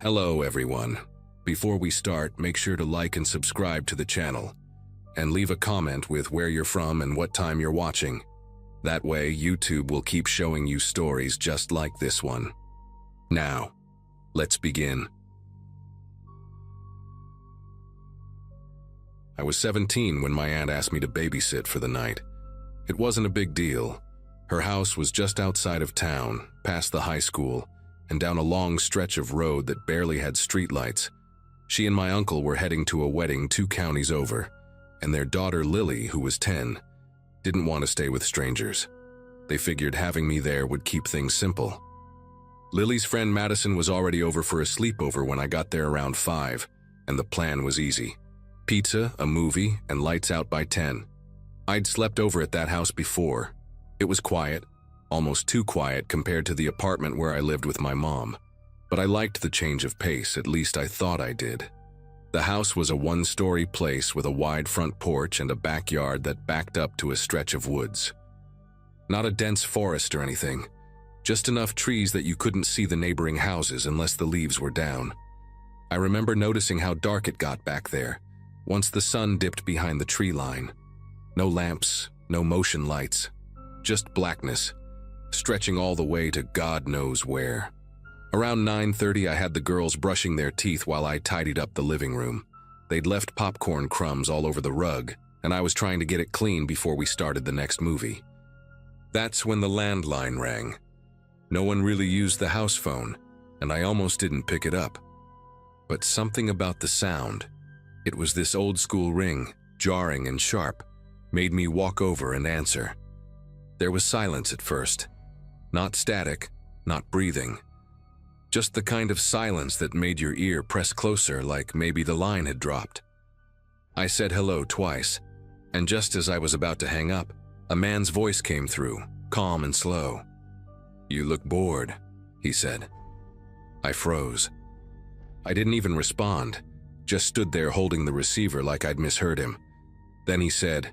Hello everyone. Before we start, make sure to like and subscribe to the channel, and leave a comment with where you're from and what time you're watching. That way, YouTube will keep showing you stories just like this one. Now, let's begin. I was 17 when my aunt asked me to babysit for the night. It wasn't a big deal. Her house was just outside of town, past the high school, and down a long stretch of road that barely had streetlights. She and my uncle were heading to a wedding 2 counties over, and their daughter Lily, who was 10, didn't want to stay with strangers. They figured having me there would keep things simple. Lily's friend Madison was already over for a sleepover when I got there around 5, and the plan was easy. Pizza, a movie, and lights out by 10. I'd slept over at that house before. It was quiet, almost too quiet compared to the apartment where I lived with my mom. But I liked the change of pace, at least I thought I did. The house was a 1-story place with a wide front porch and a backyard that backed up to a stretch of woods. Not a dense forest or anything, just enough trees that you couldn't see the neighboring houses unless the leaves were down. I remember noticing how dark it got back there, once the sun dipped behind the tree line. No lamps, no motion lights, just blackness, stretching all the way to God knows where. Around 9:30, I had the girls brushing their teeth while I tidied up the living room. They'd left popcorn crumbs all over the rug, and I was trying to get it clean before we started the next movie. That's when the landline rang. No one really used the house phone, and I almost didn't pick it up. But something about the sound, it was this old-school ring, jarring and sharp, made me walk over and answer. There was silence at first. Not static, not breathing. Just the kind of silence that made your ear press closer, like maybe the line had dropped. I said hello twice, and just as I was about to hang up, a man's voice came through, calm and slow. "You look bored," he said. I froze. I didn't even respond, just stood there holding the receiver like I'd misheard him. Then he said,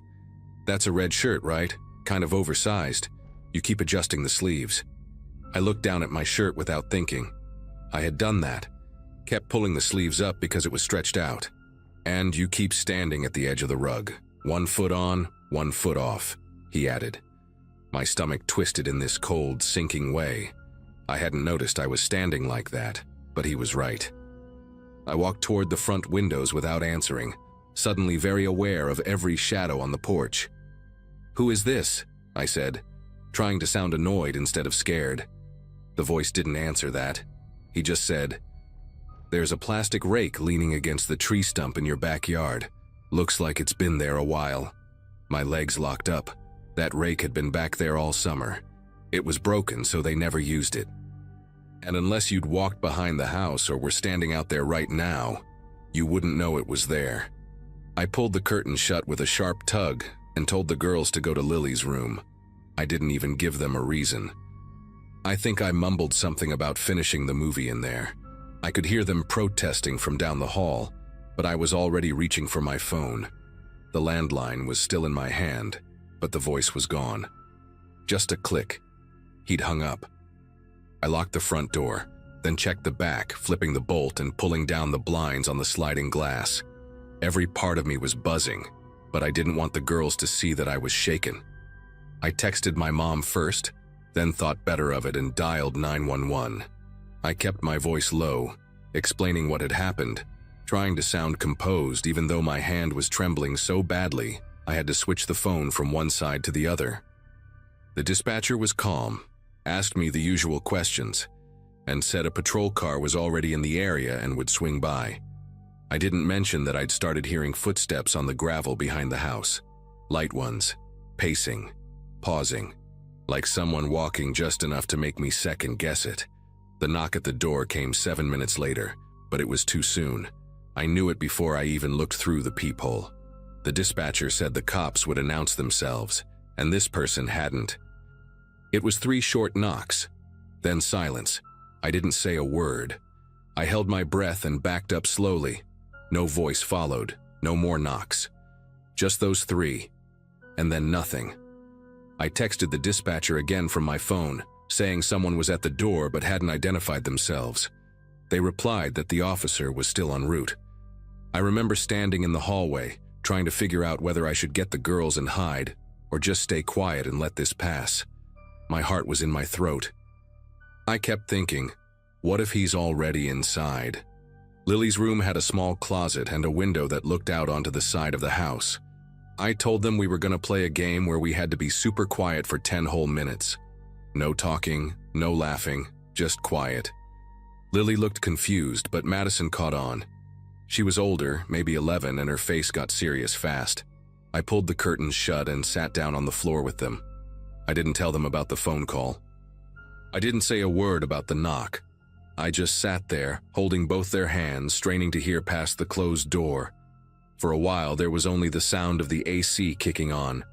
"That's a red shirt, right? Kind of oversized. You keep adjusting the sleeves." I looked down at my shirt without thinking. I had done that, kept pulling the sleeves up because it was stretched out. "And you keep standing at the edge of the rug. 1 foot on, 1 foot off," he added. My stomach twisted in this cold, sinking way. I hadn't noticed I was standing like that, but he was right. I walked toward the front windows without answering, suddenly very aware of every shadow on the porch. "Who is this?" I said, trying to sound annoyed instead of scared. The voice didn't answer that. He just said, "There's a plastic rake leaning against the tree stump in your backyard. Looks like it's been there a while." My legs locked up. That rake had been back there all summer. It was broken, so they never used it. And unless you'd walked behind the house or were standing out there right now, you wouldn't know it was there. I pulled the curtain shut with a sharp tug and told the girls to go to Lily's room. I didn't even give them a reason. I think I mumbled something about finishing the movie in there. I could hear them protesting from down the hall, but I was already reaching for my phone. The landline was still in my hand, but the voice was gone. Just a click. He'd hung up. I locked the front door, then checked the back, flipping the bolt and pulling down the blinds on the sliding glass. Every part of me was buzzing, but I didn't want the girls to see that I was shaken. I texted my mom first, then thought better of it and dialed 911. I kept my voice low, explaining what had happened, trying to sound composed even though my hand was trembling so badly I had to switch the phone from one side to the other. The dispatcher was calm, asked me the usual questions, and said a patrol car was already in the area and would swing by. I didn't mention that I'd started hearing footsteps on the gravel behind the house. Light ones, pacing, pausing, like someone walking just enough to make me second-guess it. The knock at the door came 7 minutes later, but it was too soon. I knew it before I even looked through the peephole. The dispatcher said the cops would announce themselves, and this person hadn't. It was 3 short knocks, then silence. I didn't say a word. I held my breath and backed up slowly. No voice followed, no more knocks. Just those 3, and then nothing. I texted the dispatcher again from my phone, saying someone was at the door but hadn't identified themselves. They replied that the officer was still en route. I remember standing in the hallway, trying to figure out whether I should get the girls and hide, or just stay quiet and let this pass. My heart was in my throat. I kept thinking, what if he's already inside? Lily's room had a small closet and a window that looked out onto the side of the house. I told them we were going to play a game where we had to be super quiet for 10 whole minutes. No talking, no laughing, just quiet. Lily looked confused, but Madison caught on. She was older, maybe 11, and her face got serious fast. I pulled the curtains shut and sat down on the floor with them. I didn't tell them about the phone call. I didn't say a word about the knock. I just sat there, holding both their hands, straining to hear past the closed door. For a while, there was only the sound of the AC kicking on.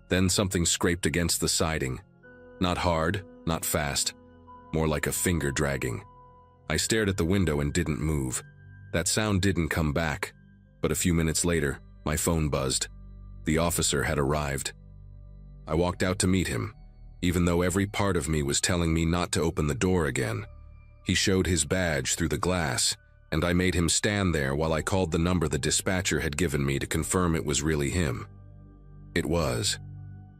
Then something scraped against the siding. Not hard, not fast, more like a finger dragging. I stared at the window and didn't move. That sound didn't come back, but a few minutes later, my phone buzzed. The officer had arrived. I walked out to meet him, even though every part of me was telling me not to open the door again. He showed his badge through the glass, and I made him stand there while I called the number the dispatcher had given me to confirm it was really him. It was.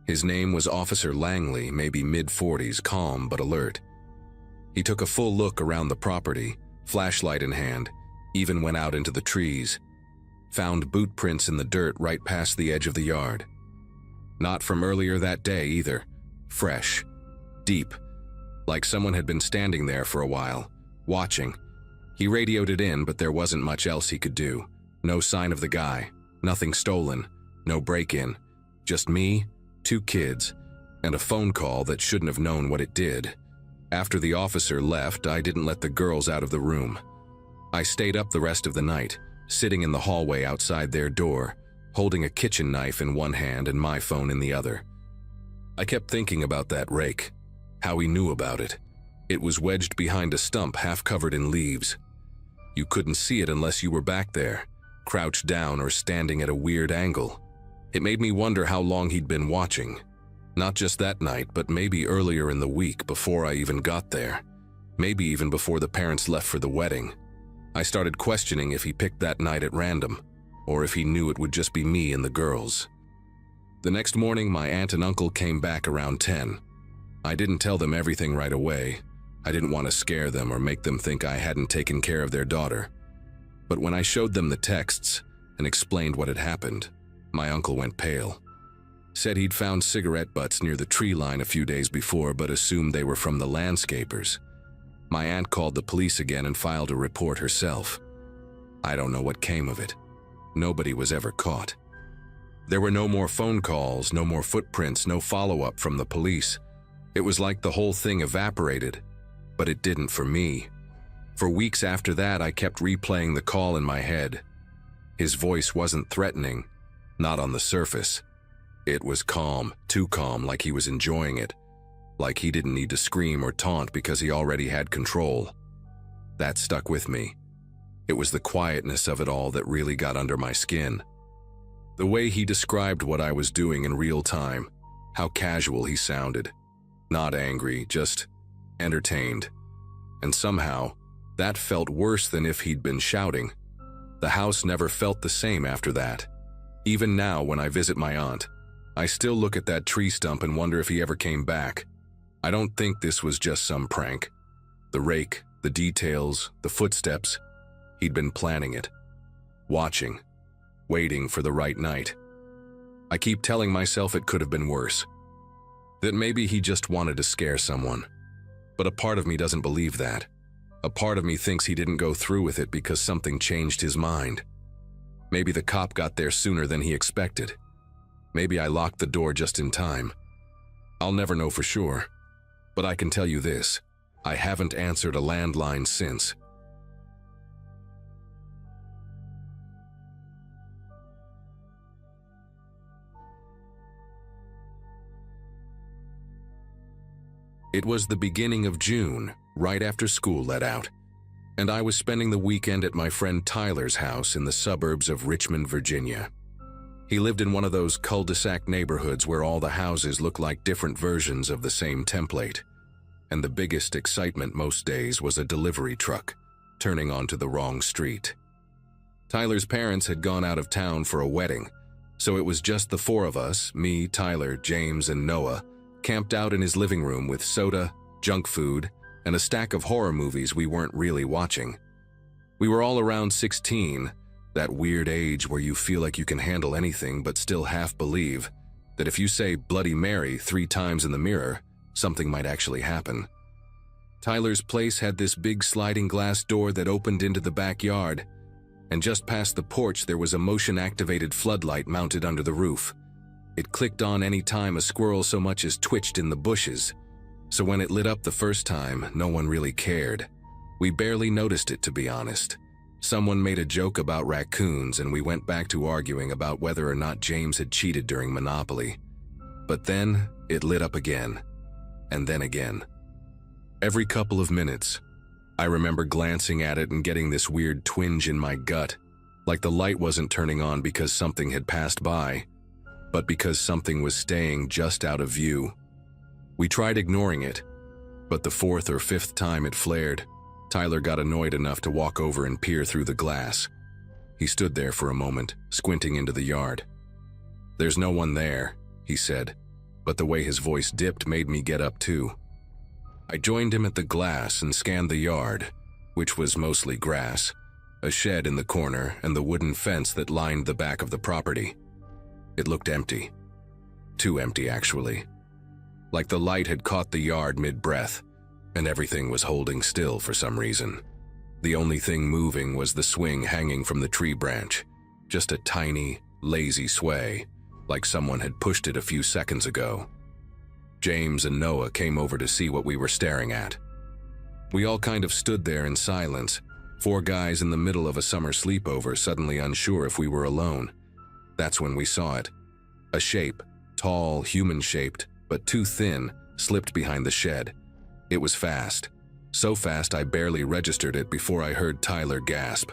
His name was Officer Langley, maybe mid-40s, calm but alert. He took a full look around the property, flashlight in hand, even went out into the trees. Found boot prints in the dirt right past the edge of the yard. Not from earlier that day either. Fresh. Deep. Like someone had been standing there for a while, watching. He radioed it in, but there wasn't much else he could do. No sign of the guy. Nothing stolen. No break-in. Just me, 2 kids, and a phone call that shouldn't have known what it did. After the officer left, I didn't let the girls out of the room. I stayed up the rest of the night, sitting in the hallway outside their door, holding a kitchen knife in one hand and my phone in the other. I kept thinking about that rake, how he knew about it. It was wedged behind a stump half covered in leaves. You couldn't see it unless you were back there, crouched down or standing at a weird angle. It made me wonder how long he'd been watching. Not just that night, but maybe earlier in the week before I even got there. Maybe even before the parents left for the wedding. I started questioning if he picked that night at random, or if he knew it would just be me and the girls. The next morning, my aunt and uncle came back around 10. I didn't tell them everything right away. I didn't want to scare them or make them think I hadn't taken care of their daughter. But when I showed them the texts and explained what had happened, my uncle went pale. Said he'd found cigarette butts near the tree line a few days before, but assumed they were from the landscapers. My aunt called the police again and filed a report herself. I don't know what came of it. Nobody was ever caught. There were no more phone calls, no more footprints, no follow-up from the police. It was like the whole thing evaporated, but it didn't for me. For weeks after that, I kept replaying the call in my head. His voice wasn't threatening, not on the surface. It was calm, too calm, like he was enjoying it. Like he didn't need to scream or taunt because he already had control. That stuck with me. It was the quietness of it all that really got under my skin. The way he described what I was doing in real time, how casual he sounded. Not angry, just entertained. And somehow, that felt worse than if he'd been shouting. The house never felt the same after that. Even now, when I visit my aunt, I still look at that tree stump and wonder if he ever came back. I don't think this was just some prank. The rake, the details, the footsteps. He'd been planning it. Watching. Waiting for the right night. I keep telling myself it could have been worse. That maybe he just wanted to scare someone. But a part of me doesn't believe that. A part of me thinks he didn't go through with it because something changed his mind. Maybe the cop got there sooner than he expected. Maybe I locked the door just in time. I'll never know for sure. But I can tell you this, I haven't answered a landline since. It was the beginning of June, right after school let out, and I was spending the weekend at my friend Tyler's house in the suburbs of Richmond, Virginia. He lived in one of those cul-de-sac neighborhoods where all the houses look like different versions of the same template. And the biggest excitement most days was a delivery truck. turning onto the wrong street. Tyler's parents had gone out of town for a wedding, so it was just the four of us, me, Tyler, James, and Noah, camped out in his living room with soda, junk food, and a stack of horror movies we weren't really watching. We were all around 16, that weird age where you feel like you can handle anything but still half believe that if you say Bloody Mary 3 times in the mirror, something might actually happen. Tyler's place had this big sliding glass door that opened into the backyard, and just past the porch there was a motion-activated floodlight mounted under the roof. It clicked on any time a squirrel so much as twitched in the bushes, so when it lit up the first time, no one really cared. We barely noticed it, to be honest. Someone made a joke about raccoons, and we went back to arguing about whether or not James had cheated during Monopoly. But then, it lit up again, and then again. Every couple of minutes, I remember glancing at it and getting this weird twinge in my gut, like the light wasn't turning on because something had passed by, but because something was staying just out of view. We tried ignoring it, but the 4th or 5th time it flared, Tyler got annoyed enough to walk over and peer through the glass. He stood there for a moment, squinting into the yard. "There's no one there," he said, but the way his voice dipped made me get up too. I joined him at the glass and scanned the yard, which was mostly grass, a shed in the corner, and the wooden fence that lined the back of the property. It looked empty. Too empty, actually. Like the light had caught the yard mid-breath, and everything was holding still for some reason. The only thing moving was the swing hanging from the tree branch, just a tiny, lazy sway, like someone had pushed it a few seconds ago. James and Noah came over to see what we were staring at. We all kind of stood there in silence, 4 guys in the middle of a summer sleepover, suddenly unsure if we were alone. That's when we saw it. A shape, tall, human-shaped, but too thin, slipped behind the shed. It was fast. So fast I barely registered it before I heard Tyler gasp.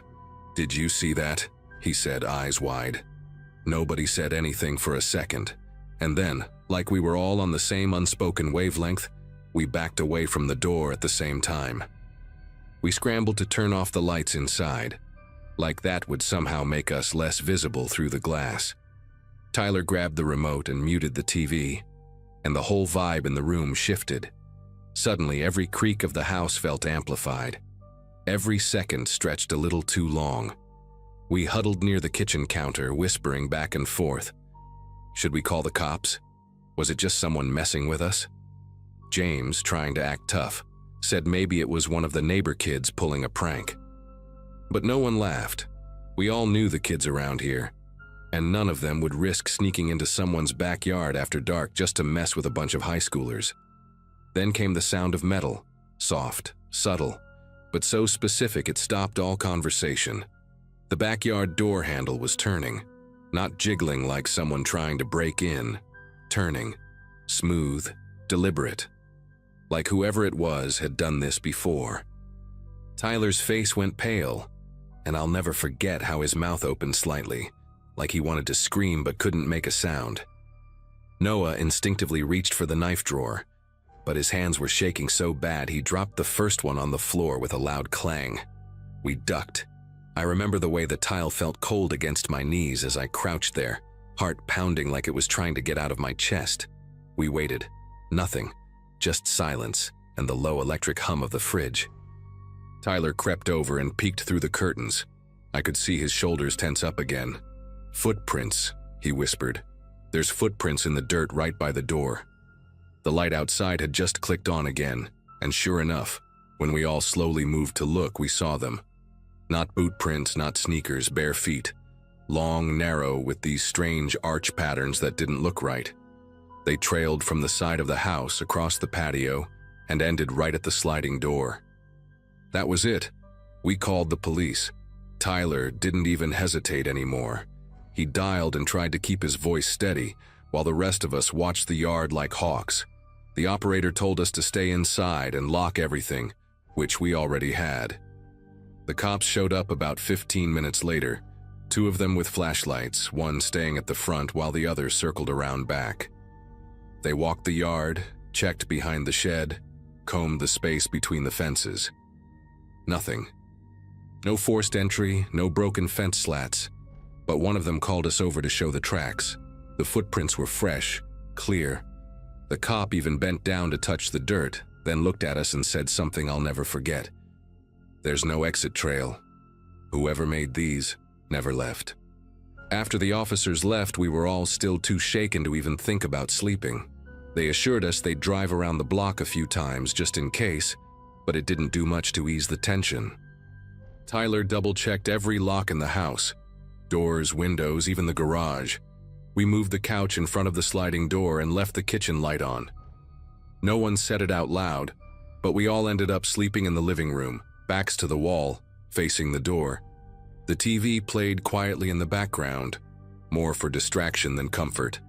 "Did you see that?" he said, eyes wide. Nobody said anything for a second, and then, like we were all on the same unspoken wavelength, we backed away from the door at the same time. We scrambled to turn off the lights inside, like that would somehow make us less visible through the glass. Tyler grabbed the remote and muted the TV, and the whole vibe in the room shifted. Suddenly, every creak of the house felt amplified. Every second stretched a little too long. We huddled near the kitchen counter, whispering back and forth. Should we call the cops? Was it just someone messing with us? James, trying to act tough, said maybe it was one of the neighbor kids pulling a prank. But no one laughed. We all knew the kids around here, and none of them would risk sneaking into someone's backyard after dark just to mess with a bunch of high schoolers. Then came the sound of metal, soft, subtle, but so specific it stopped all conversation. The backyard door handle was turning, not jiggling like someone trying to break in, turning, smooth, deliberate, like whoever it was had done this before. Tyler's face went pale, and I'll never forget how his mouth opened slightly, like he wanted to scream but couldn't make a sound. Noah instinctively reached for the knife drawer, but his hands were shaking so bad he dropped the first one on the floor with a loud clang. We ducked. I remember the way the tile felt cold against my knees as I crouched there, heart pounding like it was trying to get out of my chest. We waited. Nothing. Just silence and the low electric hum of the fridge. Tyler crept over and peeked through the curtains. I could see his shoulders tense up again. "Footprints," he whispered. "There's footprints in the dirt right by the door." The light outside had just clicked on again, and sure enough, when we all slowly moved to look, we saw them. Not boot prints, not sneakers, bare feet. Long, narrow, with these strange arch patterns that didn't look right. They trailed from the side of the house across the patio and ended right at the sliding door. That was it. We called the police. Tyler didn't even hesitate anymore. He dialed and tried to keep his voice steady, while the rest of us watched the yard like hawks. The operator told us to stay inside and lock everything, which we already had. The cops showed up about 15 minutes later, 2 of them with flashlights, one staying at the front while the other circled around back. They walked the yard, checked behind the shed, combed the space between the fences. Nothing. No forced entry, no broken fence slats. But one of them called us over to show the tracks. The footprints were fresh, clear. The cop even bent down to touch the dirt, then looked at us and said something I'll never forget. "There's no exit trail. Whoever made these never left." After the officers left, we were all still too shaken to even think about sleeping. They assured us they'd drive around the block a few times just in case, but it didn't do much to ease the tension. Tyler double-checked every lock in the house. Doors, windows, even the garage. We moved the couch in front of the sliding door and left the kitchen light on. No one said it out loud, but we all ended up sleeping in the living room, backs to the wall, facing the door. The TV played quietly in the background, more for distraction than comfort.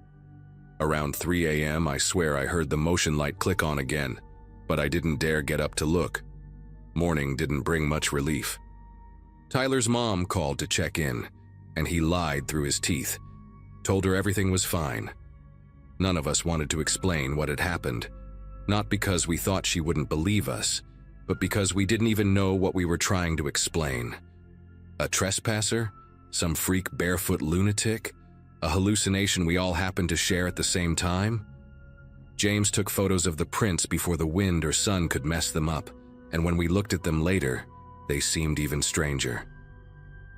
Around 3 a.m., I swear I heard the motion light click on again, but I didn't dare get up to look. Morning didn't bring much relief. Tyler's mom called to check in, and he lied through his teeth. Told her everything was fine. None of us wanted to explain what had happened, not because we thought she wouldn't believe us, but because we didn't even know what we were trying to explain. A trespasser? Some freak barefoot lunatic? A hallucination we all happened to share at the same time? James took photos of the prints before the wind or sun could mess them up, and when we looked at them later, they seemed even stranger.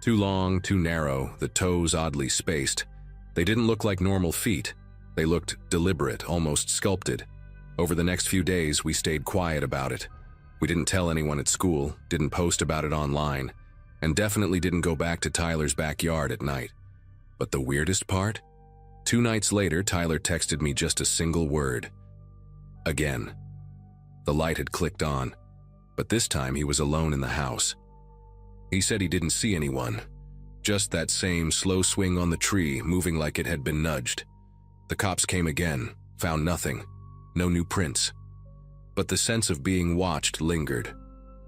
Too long, too narrow, the toes oddly spaced. They didn't look like normal feet. They looked deliberate, almost sculpted. Over the next few days, we stayed quiet about it. We didn't tell anyone at school, didn't post about it online, and definitely didn't go back to Tyler's backyard at night. But the weirdest part? 2 nights later, Tyler texted me just a single word. Again. The light had clicked on, but this time he was alone in the house. He said he didn't see anyone, just that same slow swing on the tree, moving like it had been nudged. The cops came again, found nothing, no new prints. But the sense of being watched lingered.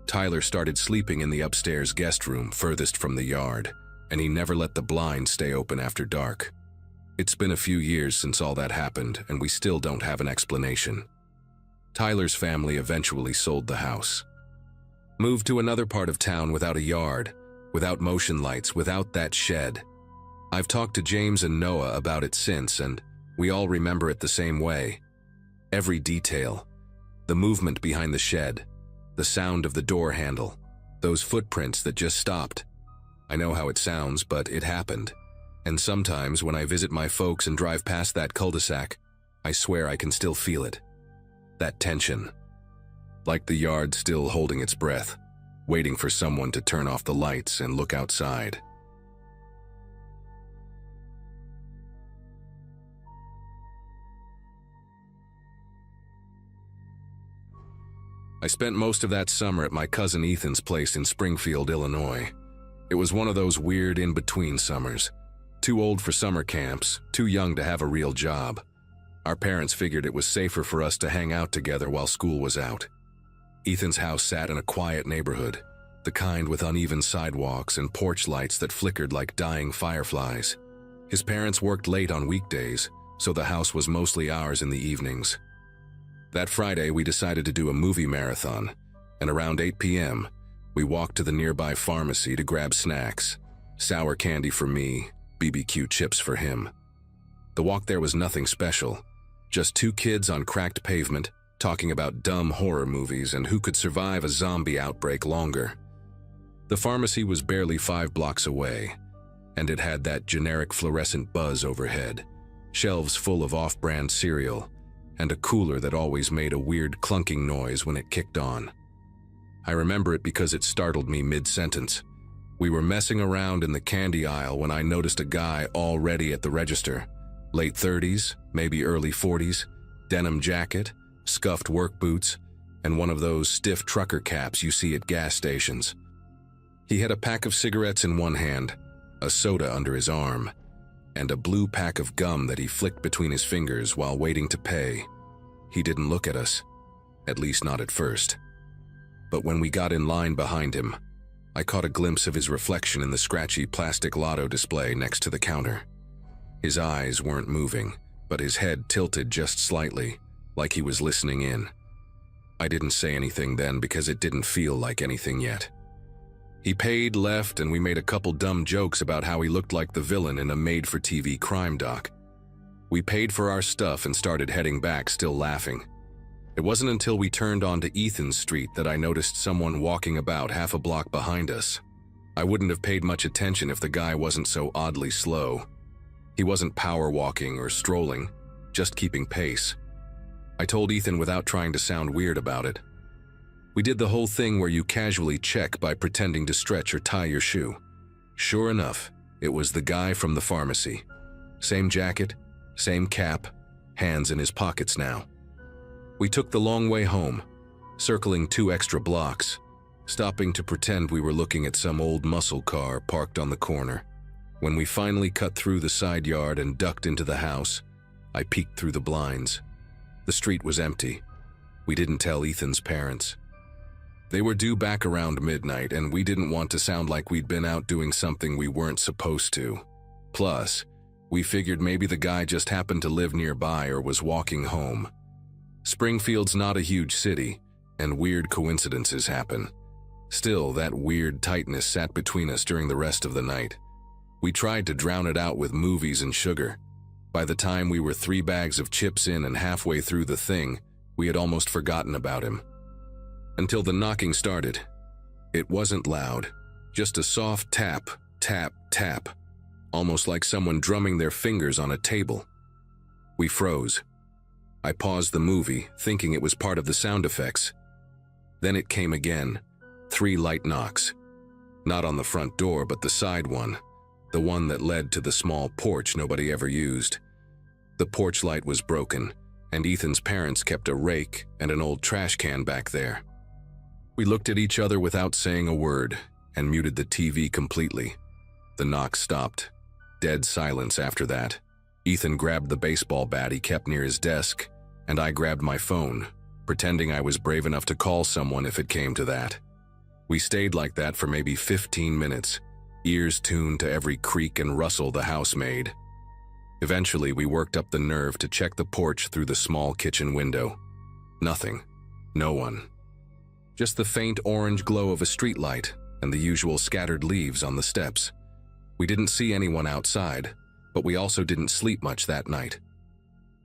Tyler started sleeping in the upstairs guest room furthest from the yard, and he never let the blinds stay open after dark. It's been a few years since all that happened, and we still don't have an explanation. Tyler's family eventually sold the house. Moved to another part of town without a yard, without motion lights, without that shed. I've talked to James and Noah about it since, and we all remember it the same way. Every detail. The movement behind the shed. The sound of the door handle. Those footprints that just stopped. I know how it sounds, but it happened. And sometimes when I visit my folks and drive past that cul-de-sac, I swear I can still feel it. That tension. Like the yard still holding its breath, waiting for someone to turn off the lights and look outside. I spent most of that summer at my cousin Ethan's place in Springfield, Illinois. It was one of those weird in-between summers. Too old for summer camps, too young to have a real job. Our parents figured it was safer for us to hang out together while school was out. Ethan's house sat in a quiet neighborhood, the kind with uneven sidewalks and porch lights that flickered like dying fireflies. His parents worked late on weekdays, so the house was mostly ours in the evenings. That Friday, we decided to do a movie marathon, and around 8 p.m., we walked to the nearby pharmacy to grab snacks. Sour candy for me, BBQ chips for him. The walk there was nothing special, just 2 kids on cracked pavement talking about dumb horror movies and who could survive a zombie outbreak longer. The pharmacy was barely 5 blocks away, and it had that generic fluorescent buzz overhead, shelves full of off-brand cereal, and a cooler that always made a weird clunking noise when it kicked on. I remember it because it startled me mid-sentence. We were messing around in the candy aisle when I noticed a guy already at the register. Late 30s, maybe early 40s, denim jacket, scuffed work boots, and one of those stiff trucker caps you see at gas stations. He had a pack of cigarettes in one hand, a soda under his arm, and a blue pack of gum that he flicked between his fingers while waiting to pay. He didn't look at us, at least not at first. But when we got in line behind him, I caught a glimpse of his reflection in the scratchy plastic lotto display next to the counter. His eyes weren't moving, but his head tilted just slightly, like he was listening in. I didn't say anything then because it didn't feel like anything yet. He paid, left, and we made a couple dumb jokes about how he looked like the villain in a made-for-TV crime doc. We paid for our stuff and started heading back, still laughing. It wasn't until we turned onto Ethan's street that I noticed someone walking about half a block behind us. I wouldn't have paid much attention if the guy wasn't so oddly slow. He wasn't power walking or strolling, just keeping pace. I told Ethan without trying to sound weird about it. We did the whole thing where you casually check by pretending to stretch or tie your shoe. Sure enough, it was the guy from the pharmacy. Same jacket, same cap, hands in his pockets now. We took the long way home, circling 2 extra blocks, stopping to pretend we were looking at some old muscle car parked on the corner. When we finally cut through the side yard and ducked into the house, I peeked through the blinds. The street was empty. We didn't tell Ethan's parents. They were due back around midnight, and we didn't want to sound like we'd been out doing something we weren't supposed to. Plus, we figured maybe the guy just happened to live nearby or was walking home. Springfield's not a huge city, and weird coincidences happen. Still, that weird tightness sat between us during the rest of the night. We tried to drown it out with movies and sugar. By the time we were 3 bags of chips in and halfway through the thing, we had almost forgotten about him. Until the knocking started. It wasn't loud, just a soft tap, tap, tap, almost like someone drumming their fingers on a table. We froze. I paused the movie, thinking it was part of the sound effects. Then it came again, 3 light knocks. Not on the front door, but the side one, the one that led to the small porch nobody ever used. The porch light was broken, and Ethan's parents kept a rake and an old trash can back there. We looked at each other without saying a word and muted the TV completely. The knock stopped. Dead silence after that. Ethan grabbed the baseball bat he kept near his desk, and I grabbed my phone, pretending I was brave enough to call someone if it came to that. We stayed like that for maybe 15 minutes, ears tuned to every creak and rustle the house made. Eventually, we worked up the nerve to check the porch through the small kitchen window. Nothing. No one. Just the faint orange glow of a streetlight and the usual scattered leaves on the steps. We didn't see anyone outside, but we also didn't sleep much that night.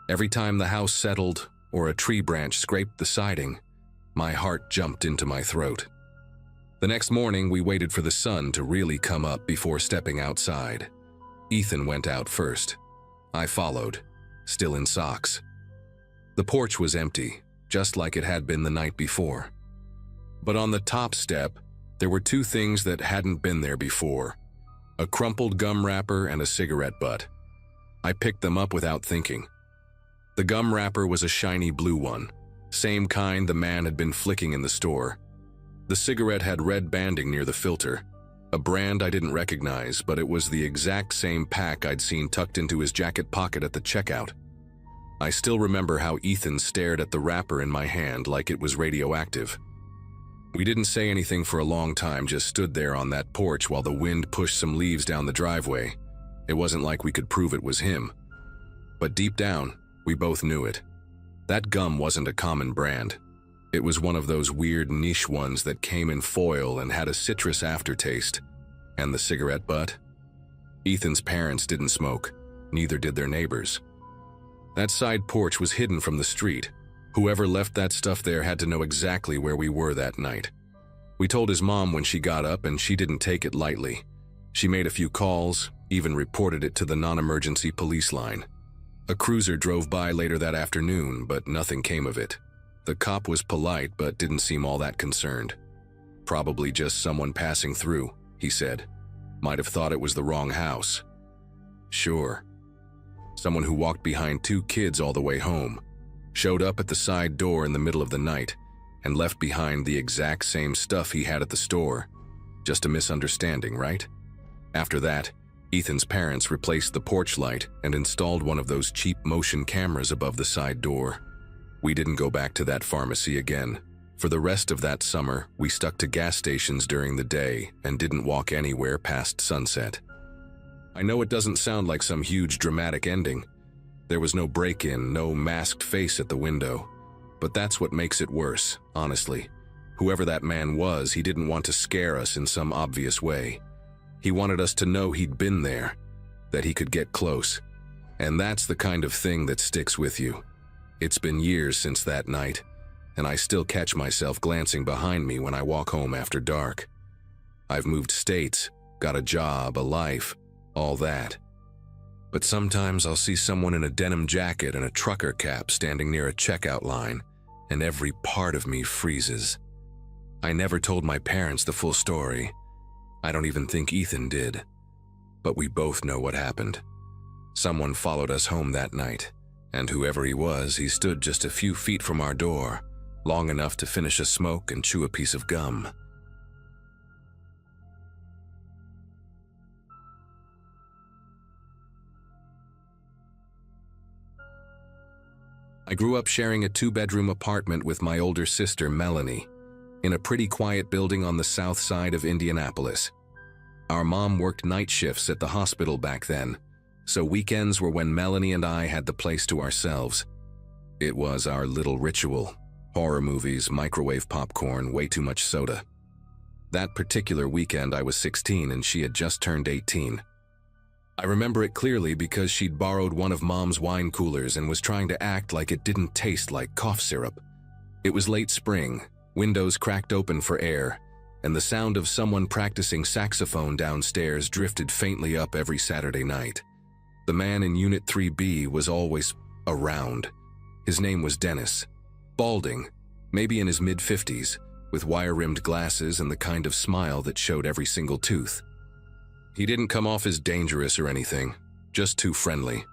Every time the house settled or a tree branch scraped the siding, my heart jumped into my throat. The next morning, we waited for the sun to really come up before stepping outside. Ethan went out first. I followed, still in socks. The porch was empty, just like it had been the night before. But on the top step, there were 2 things that hadn't been there before: a crumpled gum wrapper and a cigarette butt. I picked them up without thinking. The gum wrapper was a shiny blue one, same kind the man had been flicking in the store. The cigarette had red banding near the filter, a brand I didn't recognize, but it was the exact same pack I'd seen tucked into his jacket pocket at the checkout. I still remember how Ethan stared at the wrapper in my hand like it was radioactive. We didn't say anything for a long time, just stood there on that porch while the wind pushed some leaves down the driveway. It wasn't like we could prove it was him. But deep down, we both knew it. That gum wasn't a common brand. It was one of those weird niche ones that came in foil and had a citrus aftertaste. And the cigarette butt? Ethan's parents didn't smoke, neither did their neighbors. That side porch was hidden from the street. Whoever left that stuff there had to know exactly where we were that night. We told his mom when she got up, and she didn't take it lightly. She made a few calls, even reported it to the non-emergency police line. A cruiser drove by later that afternoon, but nothing came of it. The cop was polite, but didn't seem all that concerned. Probably just someone passing through, he said. Might have thought it was the wrong house. Sure. Someone who walked behind 2 kids all the way home, showed up at the side door in the middle of the night, and left behind the exact same stuff he had at the store. Just a misunderstanding, right? After that, Ethan's parents replaced the porch light and installed one of those cheap motion cameras above the side door. We didn't go back to that pharmacy again. For the rest of that summer, we stuck to gas stations during the day and didn't walk anywhere past sunset. I know it doesn't sound like some huge dramatic ending. There was no break-in, no masked face at the window. But that's what makes it worse, honestly. Whoever that man was, he didn't want to scare us in some obvious way. He wanted us to know he'd been there, that he could get close. And that's the kind of thing that sticks with you. It's been years since that night, and I still catch myself glancing behind me when I walk home after dark. I've moved states, got a job, a life, all that. But sometimes I'll see someone in a denim jacket and a trucker cap standing near a checkout line, and every part of me freezes. I never told my parents the full story. I don't even think Ethan did. But we both know what happened. Someone followed us home that night, and whoever he was, he stood just a few feet from our door, long enough to finish a smoke and chew a piece of gum. I grew up sharing a 2-bedroom apartment with my older sister, Melanie, in a pretty quiet building on the south side of Indianapolis. Our mom worked night shifts at the hospital back then, so weekends were when Melanie and I had the place to ourselves. It was our little ritual: horror movies, microwave popcorn, way too much soda. That particular weekend I was 16 and she had just turned 18. I remember it clearly because she'd borrowed one of Mom's wine coolers and was trying to act like it didn't taste like cough syrup. It was late spring, windows cracked open for air, and the sound of someone practicing saxophone downstairs drifted faintly up every Saturday night. The man in Unit 3B was always around. His name was Dennis. Balding, maybe in his mid-50s, with wire-rimmed glasses and the kind of smile that showed every single tooth. He didn't come off as dangerous or anything, just too friendly.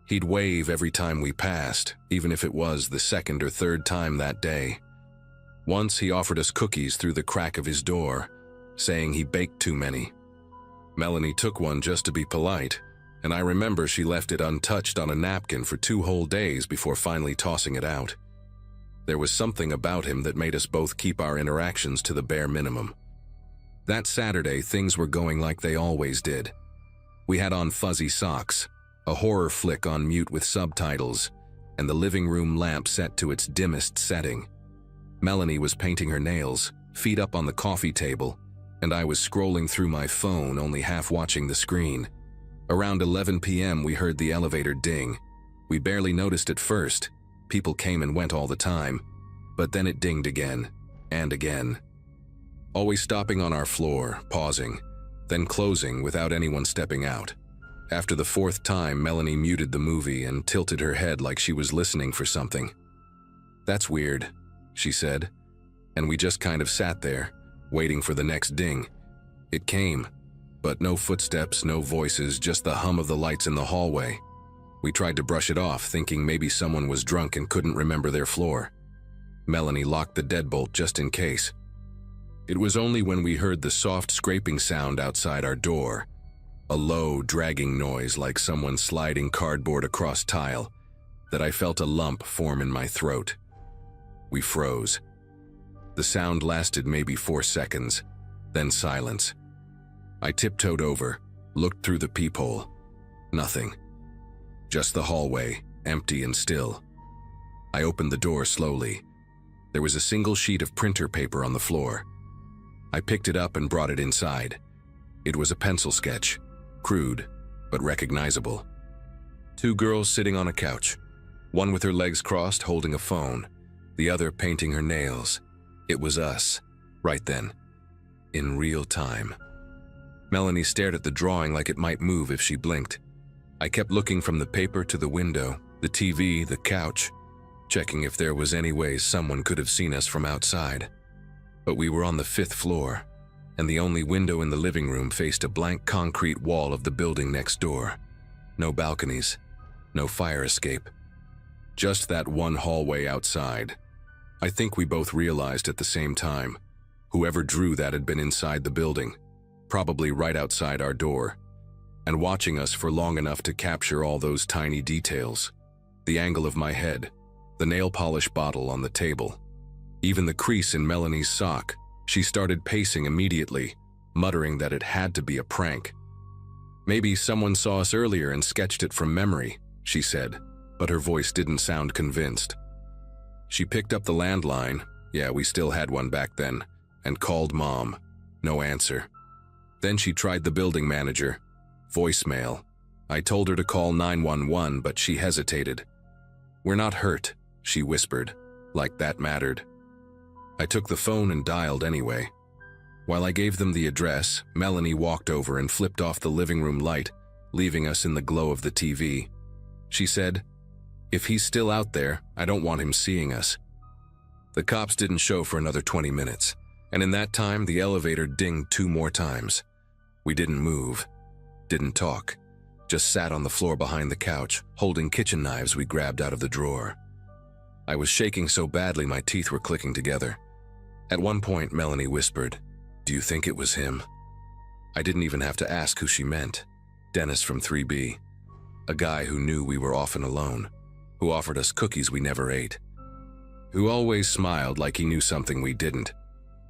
He'd wave every time we passed, even if it was the second or third time that day. Once he offered us cookies through the crack of his door, saying he baked too many. Melanie took one just to be polite, and I remember she left it untouched on a napkin for 2 whole days before finally tossing it out. There was something about him that made us both keep our interactions to the bare minimum. That Saturday, things were going like they always did. We had on fuzzy socks, a horror flick on mute with subtitles, and the living room lamp set to its dimmest setting. Melanie was painting her nails, feet up on the coffee table, and I was scrolling through my phone, only half watching the screen. Around 11 p.m. we heard the elevator ding. We barely noticed at first. People came and went all the time, but then it dinged again, and again. Always stopping on our floor, pausing, then closing without anyone stepping out. After the 4th time, Melanie muted the movie and tilted her head like she was listening for something. "That's weird," she said, and we just kind of sat there, waiting for the next ding. It came, but no footsteps, no voices, just the hum of the lights in the hallway. We tried to brush it off, thinking maybe someone was drunk and couldn't remember their floor. Melanie locked the deadbolt just in case. It was only when we heard the soft scraping sound outside our door, a low, dragging noise like someone sliding cardboard across tile, that I felt a lump form in my throat. We froze. The sound lasted maybe 4 seconds, then silence. I tiptoed over, looked through the peephole. Nothing. Just the hallway, empty and still. I opened the door slowly. There was a single sheet of printer paper on the floor. I picked it up and brought it inside. It was a pencil sketch, crude, but recognizable. 2 girls sitting on a couch, one with her legs crossed holding a phone, the other painting her nails. It was us, right then, in real time. Melanie stared at the drawing like it might move if she blinked. I kept looking from the paper to the window, the TV, the couch, checking if there was any way someone could have seen us from outside. But we were on the 5th floor, and the only window in the living room faced a blank concrete wall of the building next door. No balconies, no fire escape. Just that one hallway outside. I think we both realized at the same time. Whoever drew that had been inside the building, probably right outside our door, and watching us for long enough to capture all those tiny details. The angle of my head, the nail polish bottle on the table, even the crease in Melanie's sock. She started pacing immediately, muttering that it had to be a prank. "Maybe someone saw us earlier and sketched it from memory," she said, but her voice didn't sound convinced. She picked up the landline, Yeah, we still had one back then, and called Mom. No answer. Then she tried the building manager. Voicemail. I told her to call 911, but she hesitated. "We're not hurt," she whispered, like that mattered. I took the phone and dialed anyway. While I gave them the address, Melanie walked over and flipped off the living room light, leaving us in the glow of the TV. She said, "If he's still out there, I don't want him seeing us." The cops didn't show for another 20 minutes, and in that time the elevator dinged 2 more times. We didn't move, didn't talk, just sat on the floor behind the couch, holding kitchen knives we grabbed out of the drawer. I was shaking so badly my teeth were clicking together. At one point, Melanie whispered, "Do you think it was him?" I didn't even have to ask who she meant. Dennis from 3B. A guy who knew we were often alone, who offered us cookies we never ate, who always smiled like he knew something we didn't.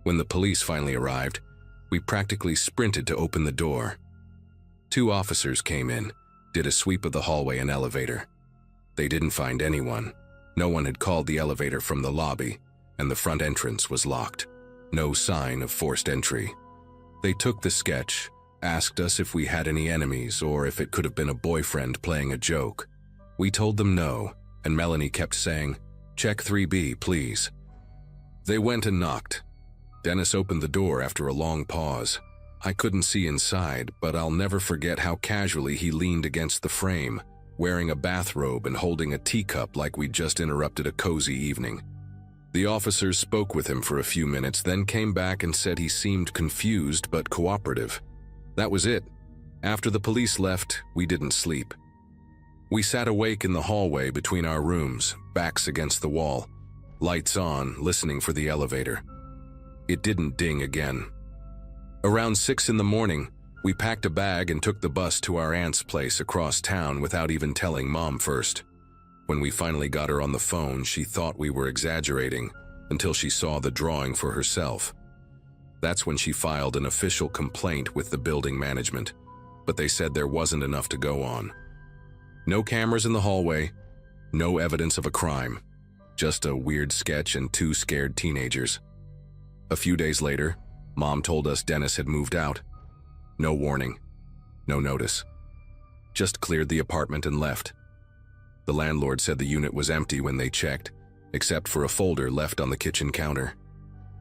When the police finally arrived, we practically sprinted to open the door. 2 officers came in, did a sweep of the hallway and elevator. They didn't find anyone. No one had called the elevator from the lobby, and the front entrance was locked. No sign of forced entry. They took the sketch, asked us if we had any enemies or if it could have been a boyfriend playing a joke. We told them no, and Melanie kept saying, "Check 3B, please." They went and knocked. Dennis opened the door after a long pause. I couldn't see inside, but I'll never forget how casually he leaned against the frame, wearing a bathrobe and holding a teacup like we'd just interrupted a cozy evening. The officers spoke with him for a few minutes, then came back and said he seemed confused but cooperative. That was it. After the police left, we didn't sleep. We sat awake in the hallway between our rooms, backs against the wall, lights on, listening for the elevator. It didn't ding again. Around 6 in the morning, we packed a bag and took the bus to our aunt's place across town without even telling Mom first. When we finally got her on the phone, she thought we were exaggerating until she saw the drawing for herself. That's when she filed an official complaint with the building management, but they said there wasn't enough to go on. No cameras in the hallway, no evidence of a crime, just a weird sketch and 2 scared teenagers. A few days later, Mom told us Dennis had moved out. No warning, no notice. Just cleared the apartment and left. The landlord said the unit was empty when they checked, except for a folder left on the kitchen counter.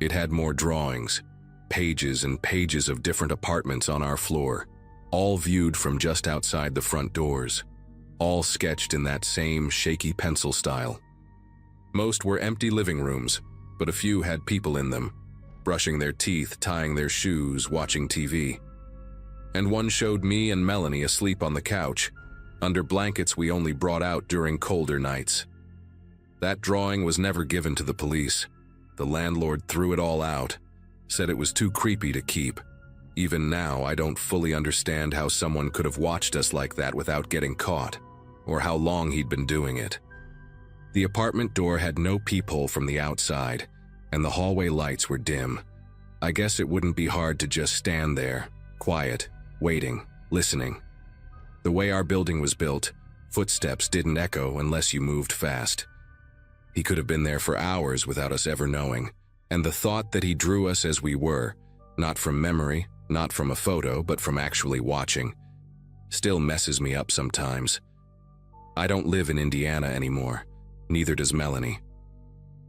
It had more drawings, pages and pages of different apartments on our floor, all viewed from just outside the front doors, all sketched in that same shaky pencil style. Most were empty living rooms, but a few had people in them, brushing their teeth, tying their shoes, watching TV. And one showed me and Melanie asleep on the couch, under blankets we only brought out during colder nights. That drawing was never given to the police. The landlord threw it all out, said it was too creepy to keep. Even now, I don't fully understand how someone could have watched us like that without getting caught, or how long he'd been doing it. The apartment door had no peephole from the outside, and the hallway lights were dim. I guess it wouldn't be hard to just stand there, quiet, waiting, listening. The way our building was built, footsteps didn't echo unless you moved fast. He could have been there for hours without us ever knowing, and the thought that he drew us as we were, not from memory, not from a photo, but from actually watching, still messes me up sometimes. I don't live in Indiana anymore, neither does Melanie.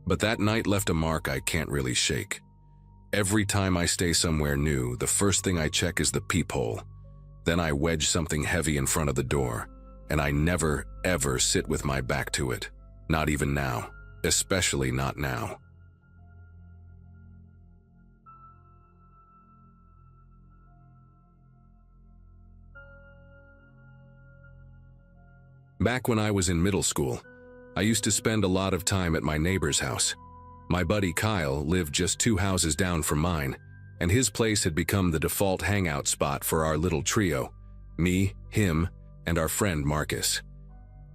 But that night left a mark I can't really shake. Every time I stay somewhere new, the first thing I check is the peephole. Then I wedge something heavy in front of the door, and I never, ever sit with my back to it. Not even now, especially not now. Back when I was in middle school, I used to spend a lot of time at my neighbor's house. My buddy Kyle lived just 2 houses down from mine, and his place had become the default hangout spot for our little trio, me, him, and our friend Marcus.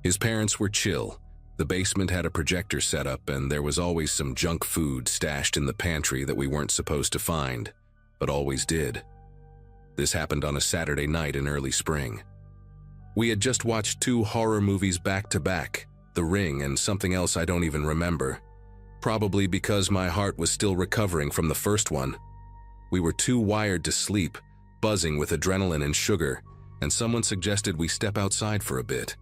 His parents were chill. The basement had a projector set up, and there was always some junk food stashed in the pantry that we weren't supposed to find, but always did. This happened on a Saturday night in early spring. We had just watched 2 horror movies back to back, The Ring and something else I don't even remember. Probably because my heart was still recovering from the first one. We were too wired to sleep, buzzing with adrenaline and sugar, and someone suggested we step outside for a bit.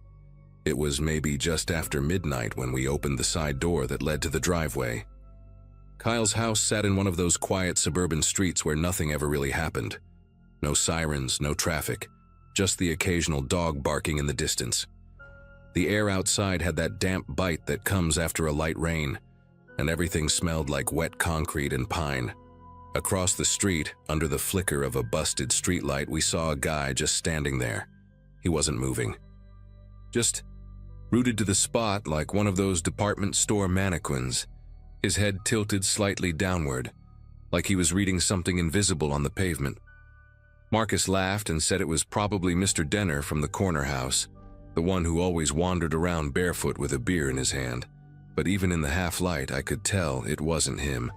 It was maybe just after midnight when we opened the side door that led to the driveway. Kyle's house sat in one of those quiet suburban streets where nothing ever really happened. No sirens, no traffic, just the occasional dog barking in the distance. The air outside had that damp bite that comes after a light rain, and everything smelled like wet concrete and pine. Across the street, under the flicker of a busted streetlight, we saw a guy just standing there. He wasn't moving. Just rooted to the spot like one of those department store mannequins, his head tilted slightly downward, like he was reading something invisible on the pavement. Marcus laughed and said it was probably Mr. Denner from the corner house, the one who always wandered around barefoot with a beer in his hand. But even in the half-light, I could tell it wasn't him.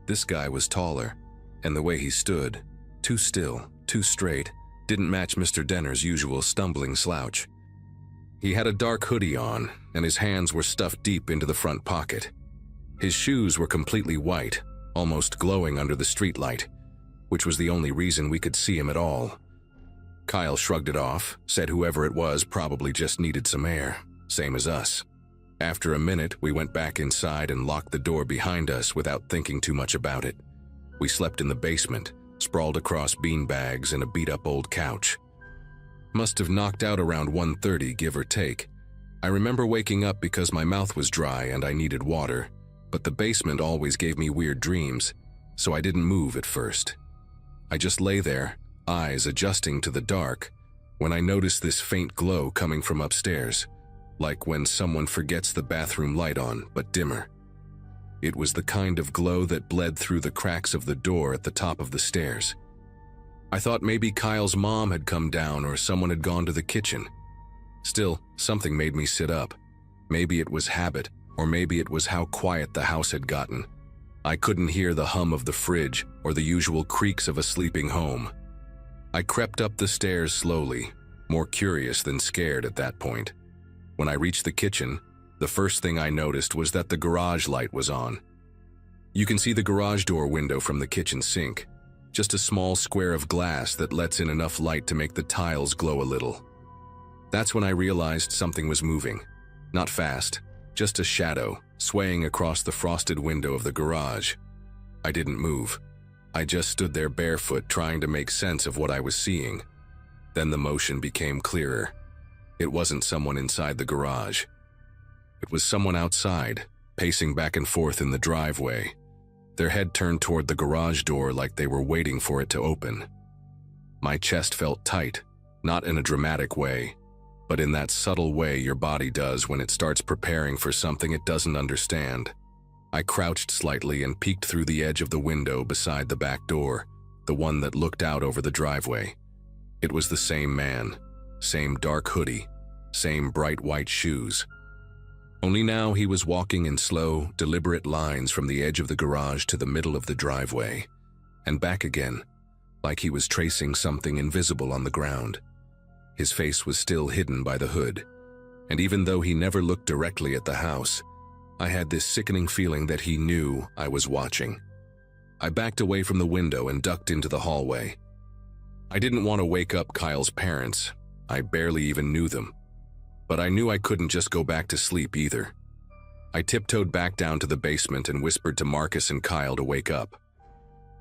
This guy was taller, and the way he stood, too still, too straight, didn't match Mr. Denner's usual stumbling slouch. He had a dark hoodie on, and his hands were stuffed deep into the front pocket. His shoes were completely white, almost glowing under the streetlight, which was the only reason we could see him at all. Kyle shrugged it off, said whoever it was probably just needed some air, same as us. After a minute, we went back inside and locked the door behind us without thinking too much about it. We slept in the basement, sprawled across beanbags and a beat-up old couch. Must have knocked out around 1:30, give or take. I remember waking up because my mouth was dry and I needed water, but the basement always gave me weird dreams, so I didn't move at first. I just lay there, eyes adjusting to the dark, when I noticed this faint glow coming from upstairs, like when someone forgets the bathroom light on, but dimmer. It was the kind of glow that bled through the cracks of the door at the top of the stairs. I thought maybe Kyle's mom had come down or someone had gone to the kitchen. Still, something made me sit up. Maybe it was habit, or maybe it was how quiet the house had gotten. I couldn't hear the hum of the fridge or the usual creaks of a sleeping home. I crept up the stairs slowly, more curious than scared at that point. When I reached the kitchen, the first thing I noticed was that the garage light was on. You can see the garage door window from the kitchen sink, just a small square of glass that lets in enough light to make the tiles glow a little. That's when I realized something was moving. Not fast, just a shadow, swaying across the frosted window of the garage. I didn't move. I just stood there barefoot trying to make sense of what I was seeing. Then the motion became clearer. It wasn't someone inside the garage. It was someone outside, pacing back and forth in the driveway, their head turned toward the garage door like they were waiting for it to open. My chest felt tight, not in a dramatic way, but in that subtle way your body does when it starts preparing for something it doesn't understand. I crouched slightly and peeked through the edge of the window beside the back door, the one that looked out over the driveway. It was the same man, same dark hoodie, same bright white shoes. Only now he was walking in slow, deliberate lines from the edge of the garage to the middle of the driveway, and back again, like he was tracing something invisible on the ground. His face was still hidden by the hood, and even though he never looked directly at the house, I had this sickening feeling that he knew I was watching. I backed away from the window and ducked into the hallway. I didn't want to wake up Kyle's parents. I barely even knew them. But I knew I couldn't just go back to sleep either. I tiptoed back down to the basement and whispered to Marcus and Kyle to wake up.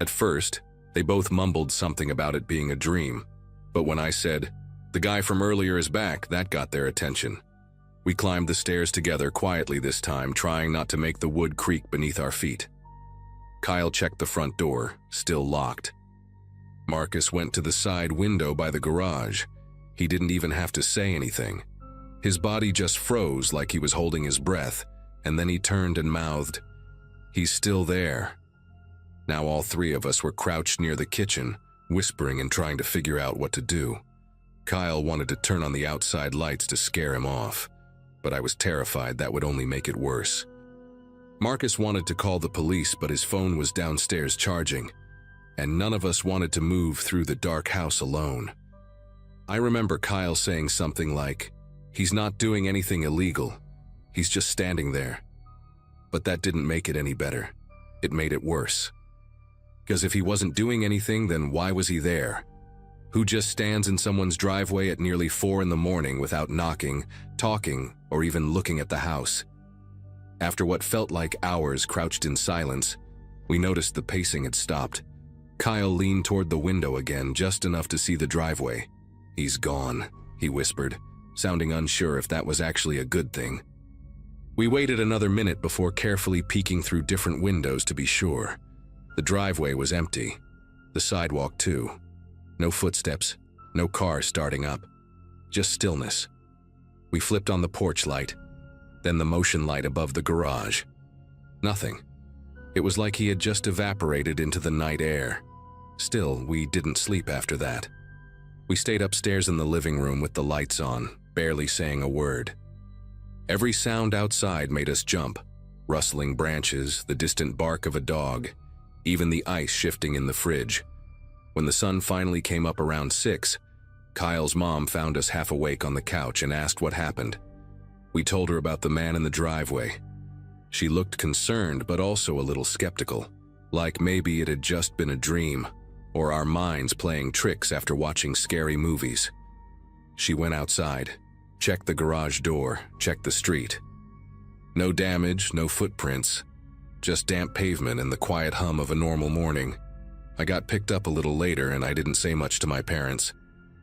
At first, they both mumbled something about it being a dream, but when I said, "The guy from earlier is back," that got their attention. We climbed the stairs together quietly this time, trying not to make the wood creak beneath our feet. Kyle checked the front door, still locked. Marcus went to the side window by the garage. He didn't even have to say anything. His body just froze like he was holding his breath, and then he turned and mouthed, "He's still there." Now all three of us were crouched near the kitchen, whispering and trying to figure out what to do. Kyle wanted to turn on the outside lights to scare him off, but I was terrified that would only make it worse. Marcus wanted to call the police, but his phone was downstairs charging, and none of us wanted to move through the dark house alone. I remember Kyle saying something like, "He's not doing anything illegal. He's just standing there." But that didn't make it any better. It made it worse. Because if he wasn't doing anything, then why was he there? Who just stands in someone's driveway at nearly 4 in the morning without knocking, talking, or even looking at the house? After what felt like hours crouched in silence, we noticed the pacing had stopped. Kyle leaned toward the window again, just enough to see the driveway. "He's gone," he whispered, sounding unsure if that was actually a good thing. We waited another minute before carefully peeking through different windows to be sure. The driveway was empty. The sidewalk too. No footsteps, no car starting up. Just stillness. We flipped on the porch light, then the motion light above the garage. Nothing. It was like he had just evaporated into the night air. Still, we didn't sleep after that. We stayed upstairs in the living room with the lights on, barely saying a word. Every sound outside made us jump. Rustling branches, the distant bark of a dog, even the ice shifting in the fridge. When the sun finally came up around 6, Kyle's mom found us half awake on the couch and asked what happened. We told her about the man in the driveway. She looked concerned but also a little skeptical, like maybe it had just been a dream, or our minds playing tricks after watching scary movies. She went outside, checked the garage door, checked the street. No damage, no footprints, just damp pavement and the quiet hum of a normal morning. I got picked up a little later and I didn't say much to my parents.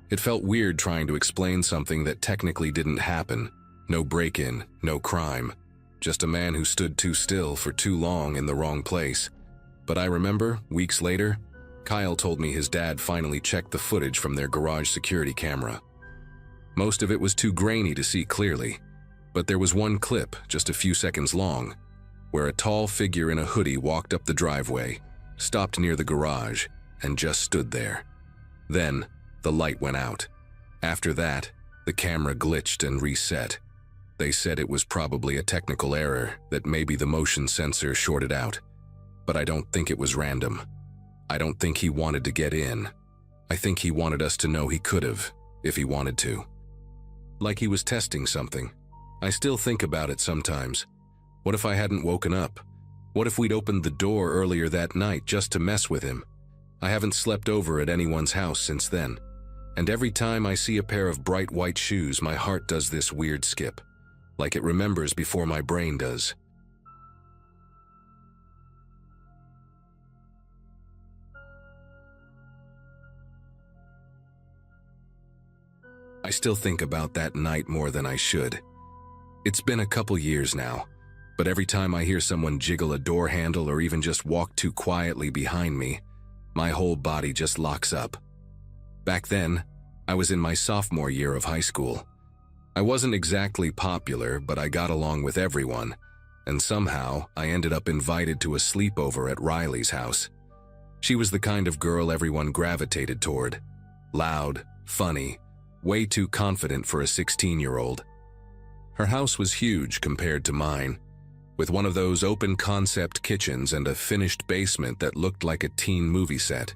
It felt weird trying to explain something that technically didn't happen. No break-in, no crime. Just a man who stood too still for too long in the wrong place. But I remember, weeks later, Kyle told me his dad finally checked the footage from their garage security camera. Most of it was too grainy to see clearly, but there was one clip, just a few seconds long, where a tall figure in a hoodie walked up the driveway, stopped near the garage, and just stood there. Then, the light went out. After that, the camera glitched and reset. They said it was probably a technical error, that maybe the motion sensor shorted out. But I don't think it was random. I don't think he wanted to get in. I think he wanted us to know he could have, if he wanted to. Like he was testing something. I still think about it sometimes. What if I hadn't woken up? What if we'd opened the door earlier that night just to mess with him? I haven't slept over at anyone's house since then. And every time I see a pair of bright white shoes, my heart does this weird skip. Like it remembers before my brain does. I still think about that night more than I should. It's been a couple years now, but every time I hear someone jiggle a door handle or even just walk too quietly behind me, my whole body just locks up. Back then, I was in my sophomore year of high school. I wasn't exactly popular, but I got along with everyone, and somehow I ended up invited to a sleepover at Riley's house. She was the kind of girl everyone gravitated toward. Loud, funny, way too confident for a 16-year-old. Her house was huge compared to mine, with one of those open-concept kitchens and a finished basement that looked like a teen movie set.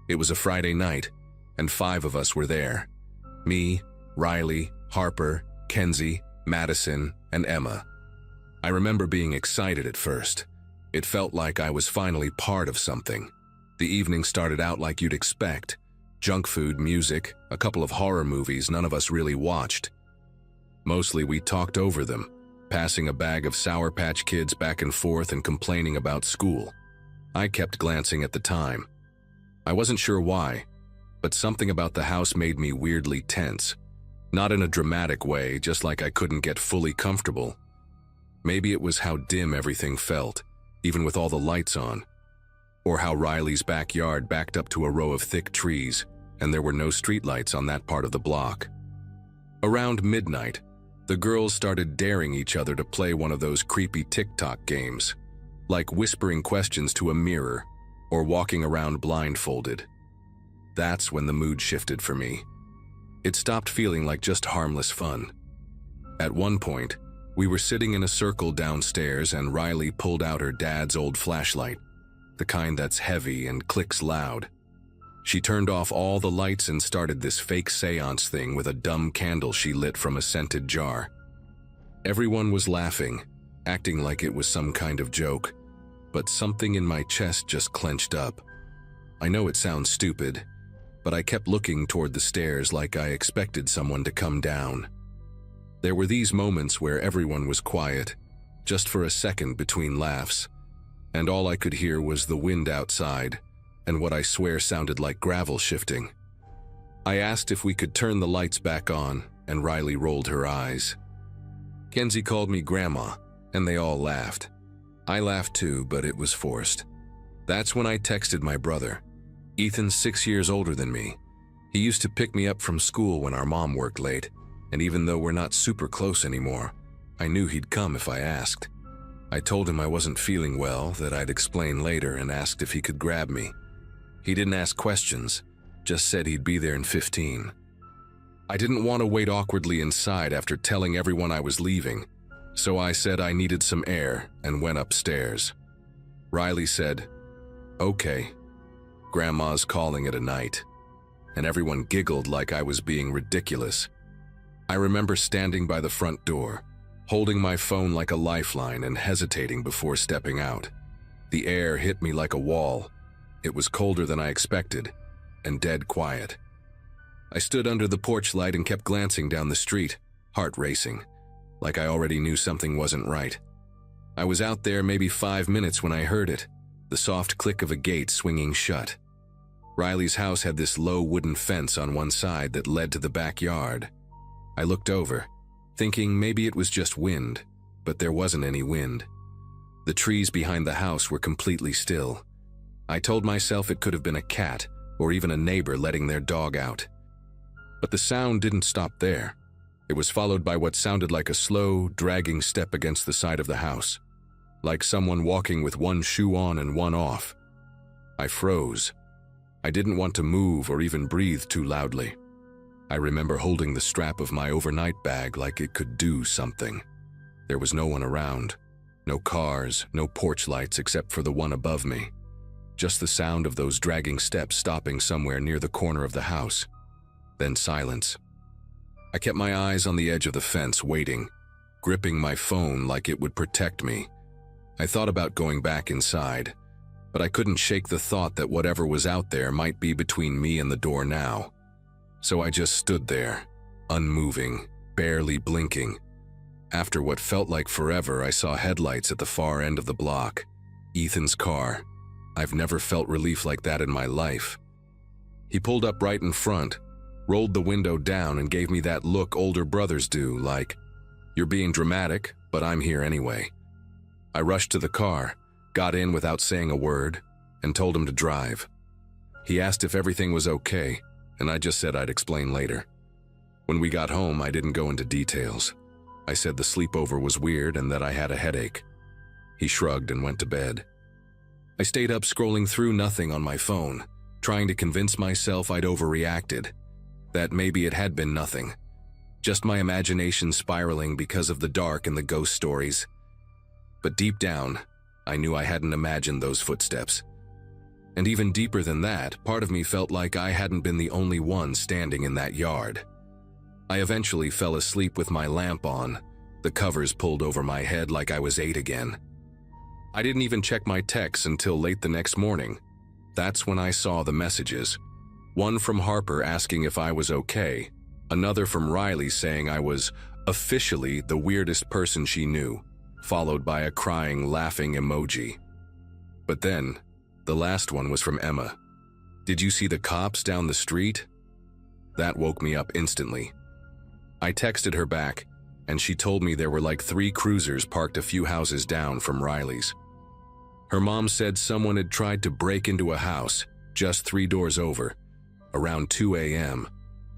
It was a Friday night, and 5 of us were there. Me, Riley, Harper, Kenzie, Madison, and Emma. I remember being excited at first. It felt like I was finally part of something. The evening started out like you'd expect. Junk food, music, a couple of horror movies none of us really watched. Mostly we talked over them, passing a bag of Sour Patch Kids back and forth and complaining about school. I kept glancing at the time. I wasn't sure why, but something about the house made me weirdly tense. Not in a dramatic way, just like I couldn't get fully comfortable. Maybe it was how dim everything felt, even with all the lights on. Or how Riley's backyard backed up to a row of thick trees, and there were no streetlights on that part of the block. Around midnight, the girls started daring each other to play one of those creepy TikTok games, like whispering questions to a mirror or walking around blindfolded. That's when the mood shifted for me. It stopped feeling like just harmless fun. At one point, we were sitting in a circle downstairs and Riley pulled out her dad's old flashlight, the kind that's heavy and clicks loud. She turned off all the lights and started this fake seance thing with a dumb candle she lit from a scented jar. Everyone was laughing, acting like it was some kind of joke, but something in my chest just clenched up. I know it sounds stupid, but I kept looking toward the stairs like I expected someone to come down. There were these moments where everyone was quiet, just for a second between laughs, and all I could hear was the wind outside and what I swear sounded like gravel shifting. I asked if we could turn the lights back on, and Riley rolled her eyes. Kenzie called me Grandma, and they all laughed. I laughed too, but it was forced. That's when I texted my brother. Ethan's 6 years older than me. He used to pick me up from school when our mom worked late, and even though we're not super close anymore, I knew he'd come if I asked. I told him I wasn't feeling well, that I'd explain later, and asked if he could grab me. He didn't ask questions, just said he'd be there in 15. I didn't want to wait awkwardly inside after telling everyone I was leaving, so I said I needed some air and went upstairs. Riley said, "Okay, Grandma's calling it a night," and everyone giggled like I was being ridiculous. I remember standing by the front door, holding my phone like a lifeline and hesitating before stepping out. The air hit me like a wall. It was colder than I expected, and dead quiet. I stood under the porch light and kept glancing down the street, heart racing, like I already knew something wasn't right. I was out there maybe 5 minutes when I heard it, the soft click of a gate swinging shut. Riley's house had this low wooden fence on one side that led to the backyard. I looked over, thinking maybe it was just wind, but there wasn't any wind. The trees behind the house were completely still. I told myself it could have been a cat or even a neighbor letting their dog out. But the sound didn't stop there. It was followed by what sounded like a slow, dragging step against the side of the house, like someone walking with one shoe on and one off. I froze. I didn't want to move or even breathe too loudly. I remember holding the strap of my overnight bag like it could do something. There was no one around. No cars, no porch lights except for the one above me. Just the sound of those dragging steps stopping somewhere near the corner of the house. Then silence. I kept my eyes on the edge of the fence, waiting, gripping my phone like it would protect me. I thought about going back inside, but I couldn't shake the thought that whatever was out there might be between me and the door now. So I just stood there, unmoving, barely blinking. After what felt like forever, I saw headlights at the far end of the block. Ethan's car. I've never felt relief like that in my life. He pulled up right in front, rolled the window down, and gave me that look older brothers do, like, "You're being dramatic, but I'm here anyway." I rushed to the car, got in without saying a word, and told him to drive. He asked if everything was okay, and I just said I'd explain later. When we got home, I didn't go into details. I said the sleepover was weird and that I had a headache. He shrugged and went to bed. I stayed up scrolling through nothing on my phone, trying to convince myself I'd overreacted, that maybe it had been nothing, just my imagination spiraling because of the dark and the ghost stories. But deep down, I knew I hadn't imagined those footsteps. And even deeper than that, part of me felt like I hadn't been the only one standing in that yard. I eventually fell asleep with my lamp on, the covers pulled over my head like I was 8 again. I didn't even check my texts until late the next morning. That's when I saw the messages. One from Harper asking if I was okay, another from Riley saying I was officially the weirdest person she knew, followed by a crying, laughing emoji. But then, the last one was from Emma. "Did you see the cops down the street?" That woke me up instantly. I texted her back, and she told me there were like 3 cruisers parked a few houses down from Riley's. Her mom said someone had tried to break into a house, just 3 doors over. Around 2 a.m.,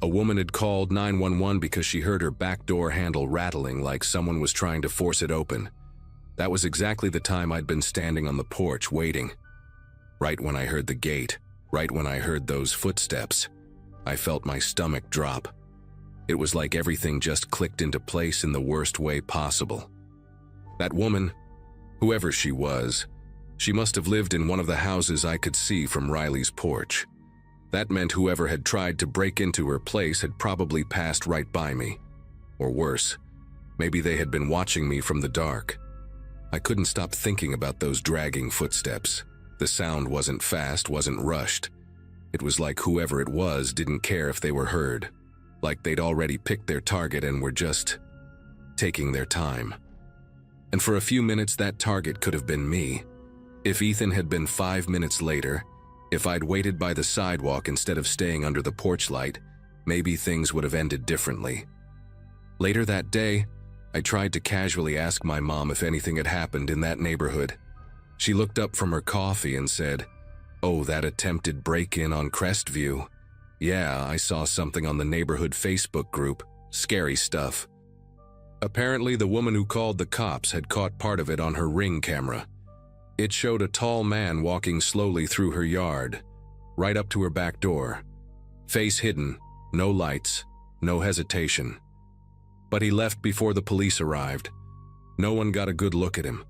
a woman had called 911 because she heard her back door handle rattling like someone was trying to force it open. That was exactly the time I'd been standing on the porch waiting. Right when I heard the gate, right when I heard those footsteps, I felt my stomach drop. It was like everything just clicked into place in the worst way possible. That woman, whoever she was, she must have lived in one of the houses I could see from Riley's porch. That meant whoever had tried to break into her place had probably passed right by me. Or worse, maybe they had been watching me from the dark. I couldn't stop thinking about those dragging footsteps. The sound wasn't fast, wasn't rushed. It was like whoever it was didn't care if they were heard. Like they'd already picked their target and were just taking their time. And for a few minutes, that target could have been me. If Ethan had been 5 minutes later, if I'd waited by the sidewalk instead of staying under the porch light, maybe things would have ended differently. Later that day, I tried to casually ask my mom if anything had happened in that neighborhood. She looked up from her coffee and said, "Oh, that attempted break-in on Crestview. Yeah, I saw something on the neighborhood Facebook group. Scary stuff." Apparently, the woman who called the cops had caught part of it on her Ring camera. It showed a tall man walking slowly through her yard, right up to her back door. Face hidden, no lights, no hesitation. But he left before the police arrived. No one got a good look at him.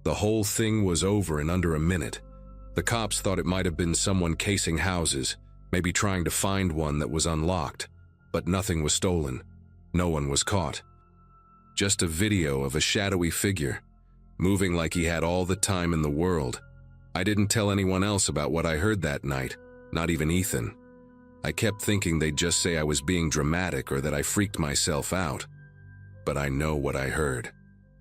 The whole thing was over in under a minute. The cops thought it might have been someone casing houses, maybe trying to find one that was unlocked, but nothing was stolen. No one was caught. Just a video of a shadowy figure, moving like he had all the time in the world. I didn't tell anyone else about what I heard that night, not even Ethan. I kept thinking they'd just say I was being dramatic or that I freaked myself out. But I know what I heard.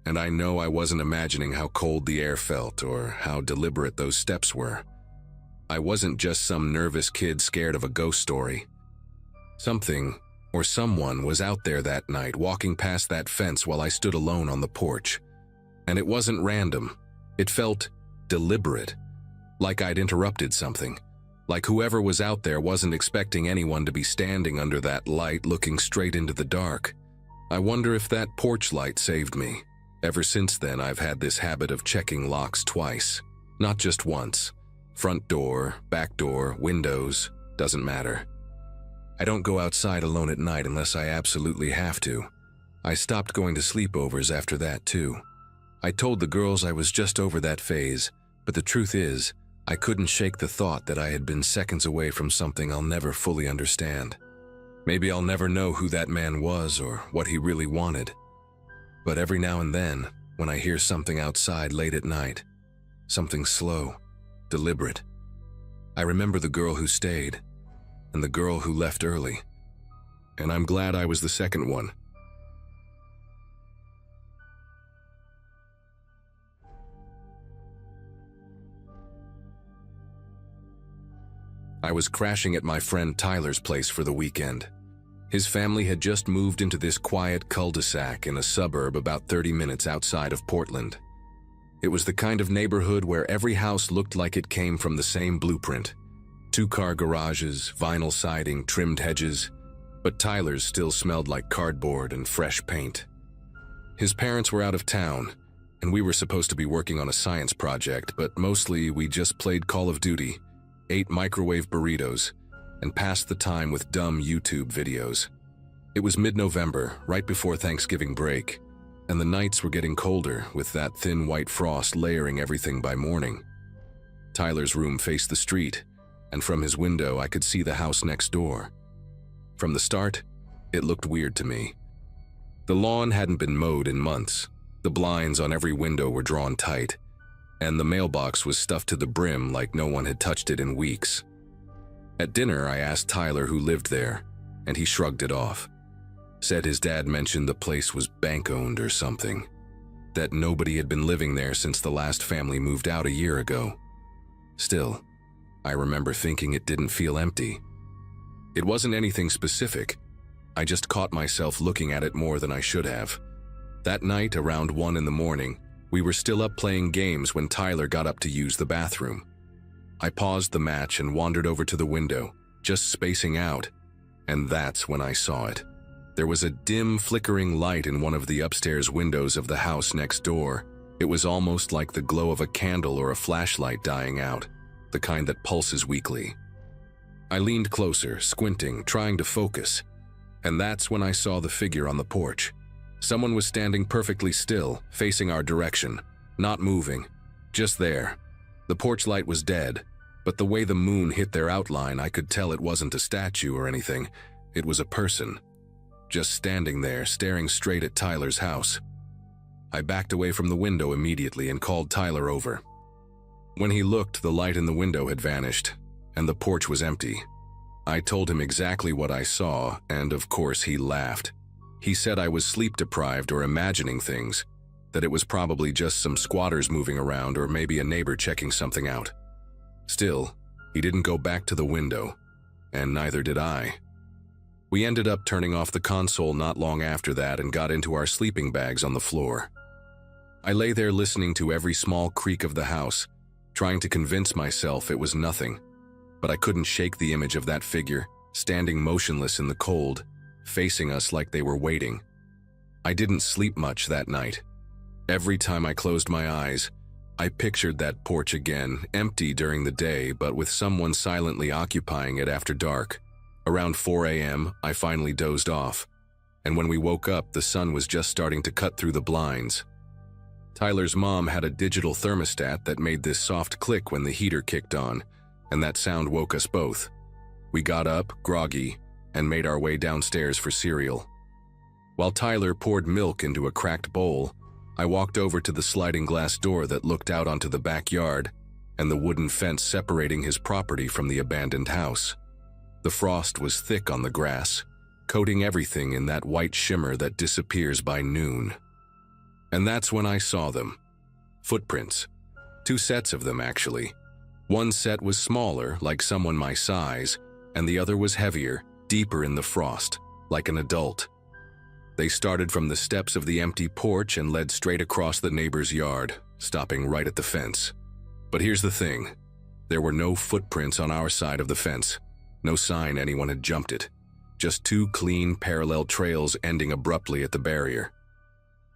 And I know I wasn't imagining how cold the air felt or how deliberate those steps were. I wasn't just some nervous kid scared of a ghost story. Something or someone was out there that night walking past that fence while I stood alone on the porch. And it wasn't random. It felt deliberate, like I'd interrupted something, like whoever was out there wasn't expecting anyone to be standing under that light looking straight into the dark. I wonder if that porch light saved me. Ever since then, I've had this habit of checking locks twice, not just once. Front door, back door, windows, doesn't matter. I don't go outside alone at night unless I absolutely have to. I stopped going to sleepovers after that too. I told the girls I was just over that phase, but the truth is, I couldn't shake the thought that I had been seconds away from something I'll never fully understand. Maybe I'll never know who that man was or what he really wanted. But every now and then, when I hear something outside late at night, something slow, deliberate, I remember the girl who stayed and the girl who left early. And I'm glad I was the second one. I was crashing at my friend Tyler's place for the weekend. His family had just moved into this quiet cul-de-sac in a suburb about 30 minutes outside of Portland. It was the kind of neighborhood where every house looked like it came from the same blueprint. 2-car garages, vinyl siding, trimmed hedges, but Tyler's still smelled like cardboard and fresh paint. His parents were out of town, and we were supposed to be working on a science project, but mostly we just played Call of Duty, ate microwave burritos, and passed the time with dumb YouTube videos. It was mid-November, right before Thanksgiving break, and the nights were getting colder with that thin white frost layering everything by morning. Tyler's room faced the street, and from his window I could see the house next door. From the start, it looked weird to me. The lawn hadn't been mowed in months, the blinds on every window were drawn tight, and the mailbox was stuffed to the brim like no one had touched it in weeks. At dinner, I asked Tyler who lived there, and he shrugged it off. Said his dad mentioned the place was bank-owned or something, that nobody had been living there since the last family moved out a year ago. Still, I remember thinking it didn't feel empty. It wasn't anything specific. I just caught myself looking at it more than I should have. That night, around 1 in the morning, we were still up playing games when Tyler got up to use the bathroom. I paused the match and wandered over to the window, just spacing out, and that's when I saw it. There was a dim, flickering light in one of the upstairs windows of the house next door. It was almost like the glow of a candle or a flashlight dying out, the kind that pulses weakly. I leaned closer, squinting, trying to focus, and that's when I saw the figure on the porch. Someone was standing perfectly still, facing our direction, not moving, just there. The porch light was dead, but the way the moon hit their outline, I could tell it wasn't a statue or anything. It was a person, just standing there, staring straight at Tyler's house. I backed away from the window immediately and called Tyler over. When he looked, the light in the window had vanished, and the porch was empty. I told him exactly what I saw, and of course he laughed. He said I was sleep-deprived or imagining things, that it was probably just some squatters moving around or maybe a neighbor checking something out. Still, he didn't go back to the window, and neither did I. We ended up turning off the console not long after that and got into our sleeping bags on the floor. I lay there listening to every small creak of the house, trying to convince myself it was nothing, but I couldn't shake the image of that figure, standing motionless in the cold, facing us like they were waiting. I didn't sleep much that night. Every time I closed my eyes, I pictured that porch again, empty during the day but with someone silently occupying it after dark. Around 4 a.m., I finally dozed off, and when we woke up, the sun was just starting to cut through the blinds. Tyler's mom had a digital thermostat that made this soft click when the heater kicked on, and that sound woke us both. We got up, groggy, and made our way downstairs for cereal. While Tyler poured milk into a cracked bowl, I walked over to the sliding glass door that looked out onto the backyard and the wooden fence separating his property from the abandoned house. The frost was thick on the grass, coating everything in that white shimmer that disappears by noon. And that's when I saw them. Footprints. 2 sets of them, actually. One set was smaller, like someone my size, and the other was heavier, deeper in the frost, like an adult. They started from the steps of the empty porch and led straight across the neighbor's yard, stopping right at the fence. But here's the thing. There were no footprints on our side of the fence. No sign anyone had jumped it. Just 2 clean, parallel trails ending abruptly at the barrier.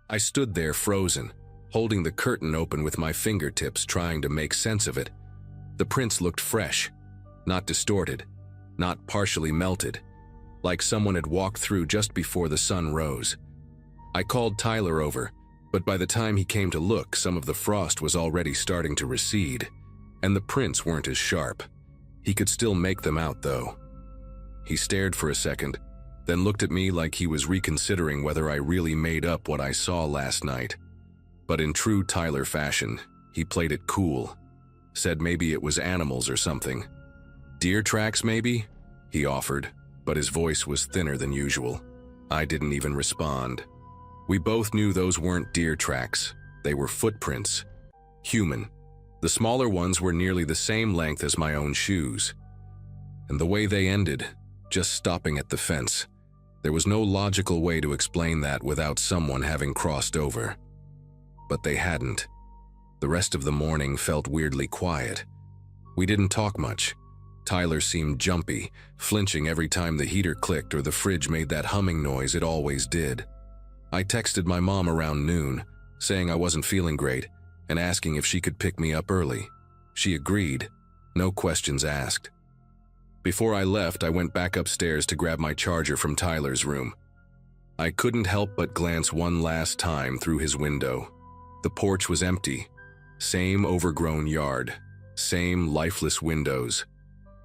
I stood there frozen, holding the curtain open with my fingertips trying to make sense of it. The prints looked fresh, not distorted, not partially melted, like someone had walked through just before the sun rose. I called Tyler over, but by the time he came to look, some of the frost was already starting to recede, and the prints weren't as sharp. He could still make them out, though. He stared for a second, then looked at me like he was reconsidering whether I really made up what I saw last night. But in true Tyler fashion, he played it cool. Said maybe it was animals or something. Deer tracks, maybe? He offered, but his voice was thinner than usual. I didn't even respond. We both knew those weren't deer tracks. They were footprints. Human. The smaller ones were nearly the same length as my own shoes. And the way they ended, just stopping at the fence, there was no logical way to explain that without someone having crossed over. But they hadn't. The rest of the morning felt weirdly quiet. We didn't talk much. Tyler seemed jumpy, flinching every time the heater clicked or the fridge made that humming noise it always did. I texted my mom around noon, saying I wasn't feeling great, and asking if she could pick me up early. She agreed, no questions asked. Before I left, I went back upstairs to grab my charger from Tyler's room. I couldn't help but glance one last time through his window. The porch was empty. Same overgrown yard. Same lifeless windows.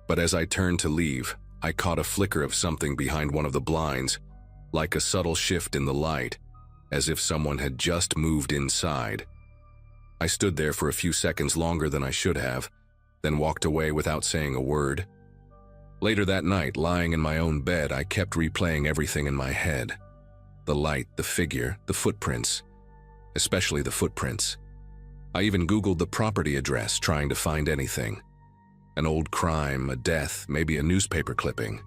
But as I turned to leave, I caught a flicker of something behind one of the blinds, like a subtle shift in the light, as if someone had just moved inside. I stood there for a few seconds longer than I should have, then walked away without saying a word. Later that night, lying in my own bed, I kept replaying everything in my head. The light, the figure, the footprints. Especially the footprints. I even Googled the property address, trying to find anything. An old crime, a death, maybe a newspaper clipping.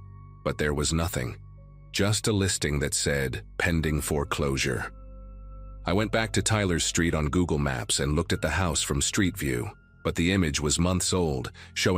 But there was nothing. Just a listing that said, pending foreclosure. I went back to Tyler's street on Google Maps and looked at the house from street view, but the image was months old, showing